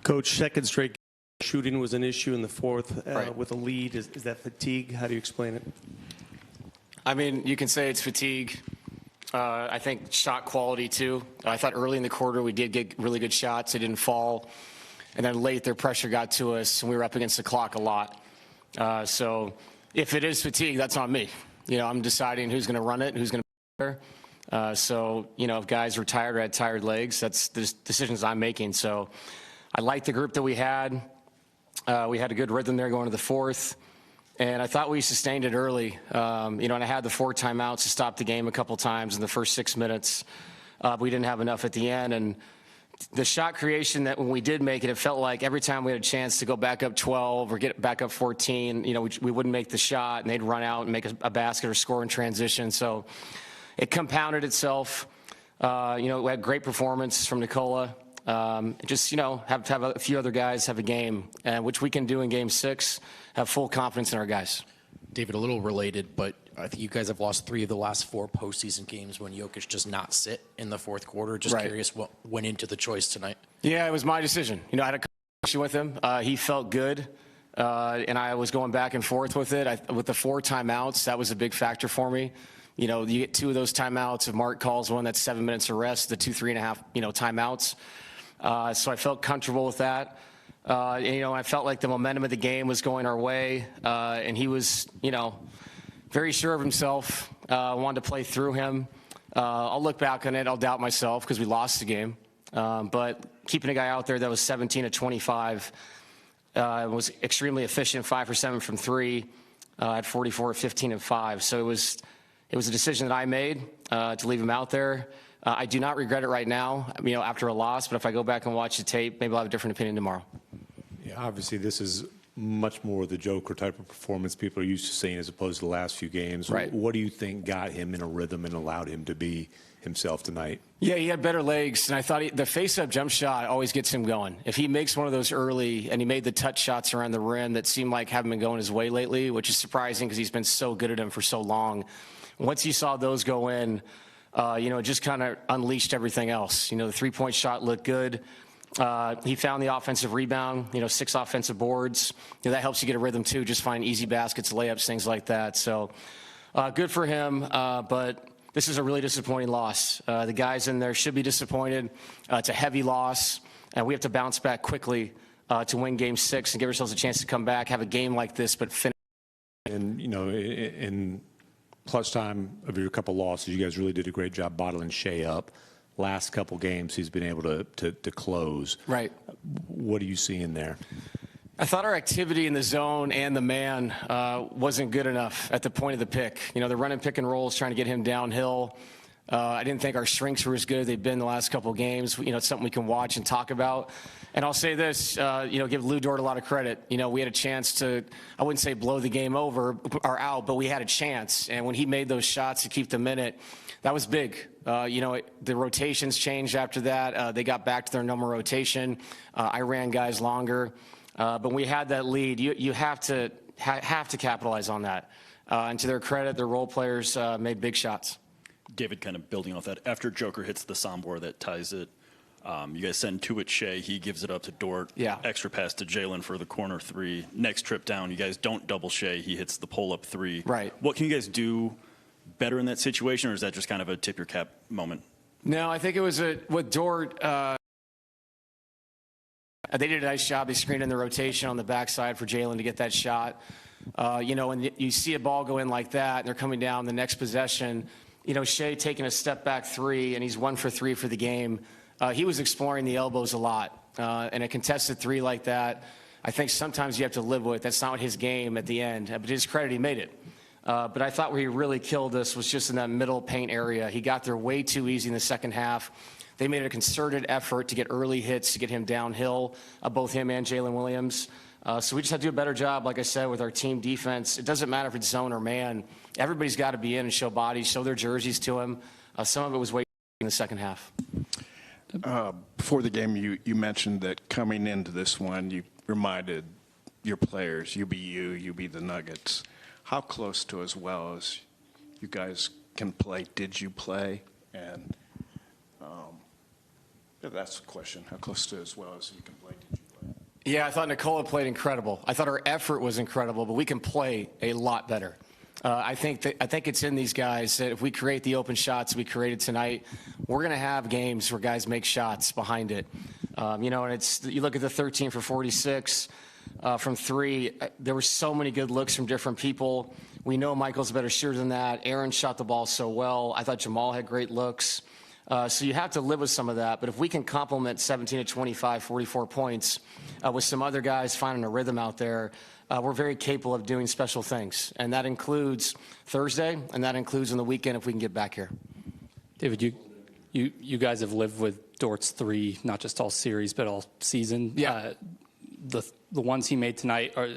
Coach, second straight shooting was an issue in the fourth Right. with a lead. Is that fatigue? How do you explain it? I mean, you can say it's fatigue. I think shot quality, too. I thought early in the quarter we did get really good shots. They didn't fall. And then late, their pressure got to us, and we were up against the clock a lot. So if it is fatigue, that's on me. I'm deciding who's going to run it, who's going to be there. So, if guys were tired or had tired legs, that's the decisions I'm making. So I like the group that we had. We had a good rhythm there going to the fourth. And I thought we sustained it early. And I had the 4 timeouts to stop the game a couple times in the first 6 minutes. But we didn't have enough at the end. And the shot creation that when we did make it, it felt like every time we had a chance to go back up 12 or get back up 14, we wouldn't make the shot, and they'd run out and make a basket or score in transition. So it compounded itself. We had great performance from Nikola. Just, have a few other guys have a game, which we can do in Game 6, have full confidence in our guys. David, a little related, but I think you guys have lost 3 of the last 4 postseason games when Jokic does not sit in the fourth quarter. Just curious what went into the choice tonight. Yeah, it was my decision. I had a conversation with him. He felt good, and I was going back and forth with it. With the 4 timeouts, that was a big factor for me. You get 2 of those timeouts. If Mark calls one, that's 7 minutes of rest, the 2, 3.5, timeouts. So I felt comfortable with that. I felt like the momentum of the game was going our way, and he was, very sure of himself, wanted to play through him. I'll look back on it. I'll doubt myself because we lost the game. But keeping a guy out there that was 17 of 25 was extremely efficient, 5 for 7 from 3, at 44 of 15 and 5. So it was a decision that I made to leave him out there. I do not regret it right now, after a loss. But if I go back and watch the tape, maybe I'll have a different opinion tomorrow. Yeah, obviously this is much more the Joker type of performance people are used to seeing as opposed to the last few games. Right. What do you think got him in a rhythm and allowed him to be himself tonight? Yeah, he had better legs, and I thought the face-up jump shot always gets him going. If he makes one of those early, and he made the touch shots around the rim that seemed like haven't been going his way lately, which is surprising because he's been so good at them for so long. Once he saw those go in, it just kind of unleashed everything else. The 3-point shot looked good. He found the offensive rebound, 6 offensive boards. That helps you get a rhythm, too, just find easy baskets, layups, things like that. So good for him, but this is a really disappointing loss. The guys in there should be disappointed. It's a heavy loss, and we have to bounce back quickly to win Game 6 and give ourselves a chance to come back, have a game like this, but finish. And, in clutch time of your couple losses, you guys really did a great job bottling Shai up. Last couple games, he's been able to close. Right. What are you seeing there? I thought our activity in the zone and the man wasn't good enough at the point of the pick. They're running pick and rolls, trying to get him downhill. I didn't think our shrinks were as good as they've been the last couple of games. It's something we can watch and talk about. And I'll say this, give Lou Dort a lot of credit. We had a chance to, I wouldn't say blow the game over or out, but we had a chance. And when he made those shots to keep them in it, that was big. The rotations changed after that. They got back to their normal rotation. I ran guys longer. But when we had that lead, you have to capitalize on that. And to their credit, their role players made big shots. David, kind of building off that, after Joker hits the soundboard that ties it, you guys send 2 at Shai. He gives it up to Dort. Yeah. Extra pass to Jalen for the corner 3. Next trip down, you guys don't double Shai. He hits the pull-up 3. Right. What can you guys do better in that situation, or is that just kind of a tip-your-cap moment? No, I think it was with Dort. They did a nice job. They screened in the rotation on the backside for Jalen to get that shot. When you see a ball go in like that, and they're coming down the next possession, Shai taking a step back 3, and he's 1 for 3 for the game. He was exploring the elbows a lot. And a contested 3 like that, I think sometimes you have to live with. That's not his game at the end. But to his credit, he made it. But I thought where he really killed us was just in that middle paint area. He got there way too easy in the second half. They made a concerted effort to get early hits to get him downhill, both him and Jalen Williams. So we just have to do a better job, like I said, with our team defense. It doesn't matter if it's zone or man. Everybody's got to be in and show bodies, show their jerseys to him. Some of it was way in the second half. Before the game, you mentioned that coming into this one, you reminded your players, you be the Nuggets. How close to as well as you guys can play did you play? And that's the question. How close to as well as you can play did you play? Yeah, I thought Nikola played incredible. I thought our effort was incredible, but we can play a lot better. I think it's in these guys that if we create the open shots we created tonight, we're going to have games where guys make shots behind it. And you look at the 13 for 46 from three. There were so many good looks from different people. We know Michael's a better shooter than that. Aaron shot the ball so well. I thought Jamal had great looks. So you have to live with some of that. But if we can complement 17 to 25, 44 points with some other guys finding a rhythm out there, we're very capable of doing special things. And that includes Thursday, and that includes on the weekend if we can get back here. David, you guys have lived with Dort's three, not just all series, but all season. Yeah. The ones he made tonight are